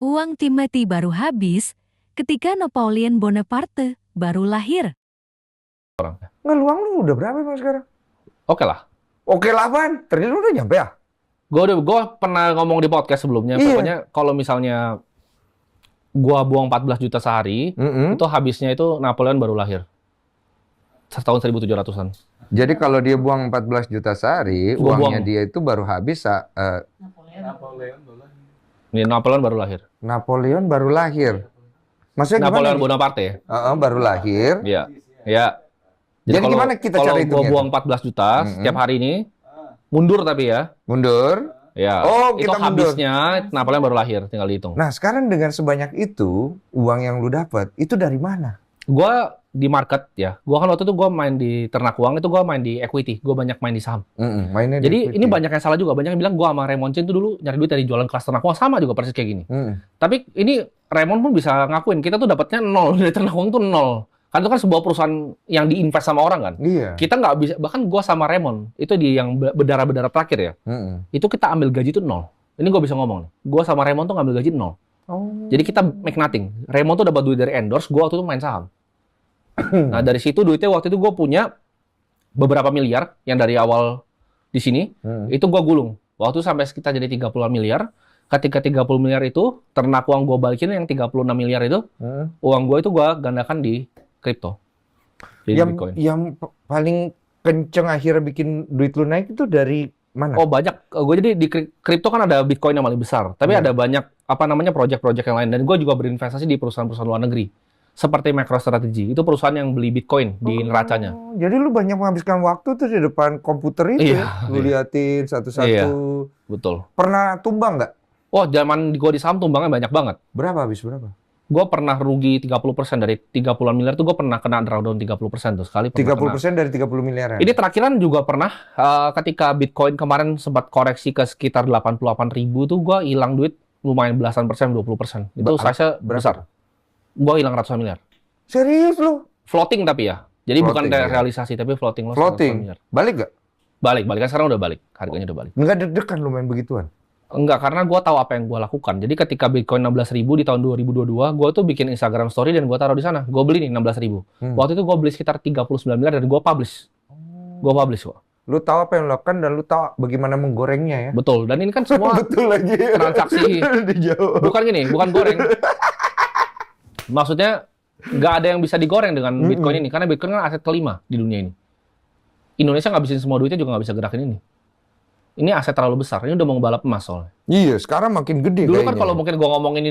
Uang Timothy baru habis ketika Napoleon Bonaparte baru lahir. Nggak, luang lu udah berapa Bang sekarang? Oke lah. Oke lah, Pan. Ternyata lu udah nyampe ya? Gue pernah ngomong di podcast sebelumnya. Iya. Pokoknya kalau misalnya gua buang 14 juta sehari, itu habisnya itu Napoleon baru lahir. Tahun 1700-an. Jadi kalau dia buang 14 juta sehari, Gua uangnya buang. dia itu baru habis Ini Napoleon baru lahir. Napoleon baru lahir. Maksudnya Napoleon gimana? Bonaparte ya? Baru lahir. Iya. Ya. Jadi gimana kita cara kalau gua hitungnya buang tuh? 14 juta setiap hari ini, mundur tapi ya. Mundur. Ya. Oh, itu kita mundur. habisnya Napoleon baru lahir, tinggal dihitung. Nah, sekarang dengan sebanyak itu, uang yang lu dapat, itu dari mana? Gua di market ya. Gua kan waktu itu gua main di ternak uang, itu gua main di equity. Gua banyak main di saham. Mainnya di Jadi equity. ini banyak yang salah juga. Banyak yang bilang gua sama Raymond Chin itu dulu nyari duit dari jualan kelas ternak uang, sama juga persis kayak gini. Tapi ini Raymond pun bisa ngakuin kita tuh dapatnya nol dari ternak uang tuh nol. Kan itu kan sebuah perusahaan yang diinvest sama orang kan. Iya. Kita nggak bisa, bahkan gua sama Raymond itu di yang berdarah-berdarah terakhir ya. Itu kita ambil gaji tuh nol. Ini gua bisa ngomong nih. Gua sama Raymond tuh ngambil gaji nol. Jadi kita make nothing. Raymond tuh dapat duit dari endorse, gua waktu itu main saham. Nah dari situ duitnya waktu itu gue punya beberapa miliar yang dari awal di sini itu gue gulung. Waktu sampai sekitar jadi 30 miliar. Ketika 30 miliar itu ternak uang gue balikin yang 36 miliar itu uang gue itu gue gandakan di kripto. Jadi Bitcoin. Yang paling kenceng akhirnya bikin duit lu naik itu dari mana? Oh banyak. Gue jadi di kripto kan ada Bitcoin yang paling besar. Tapi ada banyak apa namanya project-project yang lain. Dan gue juga berinvestasi di perusahaan-perusahaan luar negeri. Seperti MicroStrategy, itu perusahaan yang beli Bitcoin di neracanya. Jadi lu banyak menghabiskan waktu tuh di depan komputer itu ya? Lu liatin satu-satu. Iya, betul. Pernah tumbang nggak? Oh, zaman gue di saham tumbangnya banyak banget. Berapa habis berapa? Gue pernah rugi 30% dari 30-an miliar tuh gue pernah kena drawdown 30% tuh sekali. 30% dari 30 miliaran? Ini terakhiran juga pernah ketika Bitcoin kemarin sempat koreksi ke sekitar 88.000 tuh gue hilang duit lumayan belasan persen, 20%. Itu size-nya besar. Gue hilang ratusan miliar. Serius lu? Floating tapi ya. Jadi Floating, bukan ya. realisasi tapi floating loss. Floating. Balik nggak? Balik kan sekarang udah balik. Harganya udah balik. Nggak deg-degan lu main begituan? Enggak, karena gue tahu apa yang gue lakukan. Jadi ketika Bitcoin 16.000 di tahun 2022, gue tuh bikin Instagram story dan gue taruh di sana. Gue beli nih 16.000. Waktu itu gue beli sekitar 39 miliar dan gue publish. Gue publish kok. Lu tahu apa yang lu lakukan dan lu tahu bagaimana menggorengnya ya? Betul. Dan ini kan semua Betul lagi. transaksi. Dijawab. Bukan gini, bukan goreng. Maksudnya nggak ada yang bisa digoreng dengan Bitcoin ini. Karena Bitcoin kan aset kelima di dunia ini. Indonesia ngabisin semua duitnya juga nggak bisa gerakin ini. Ini aset terlalu besar. Ini udah mau balap emas soalnya. Iya, sekarang makin gede Dulu kan kayaknya. kalau mungkin gue ngomong ini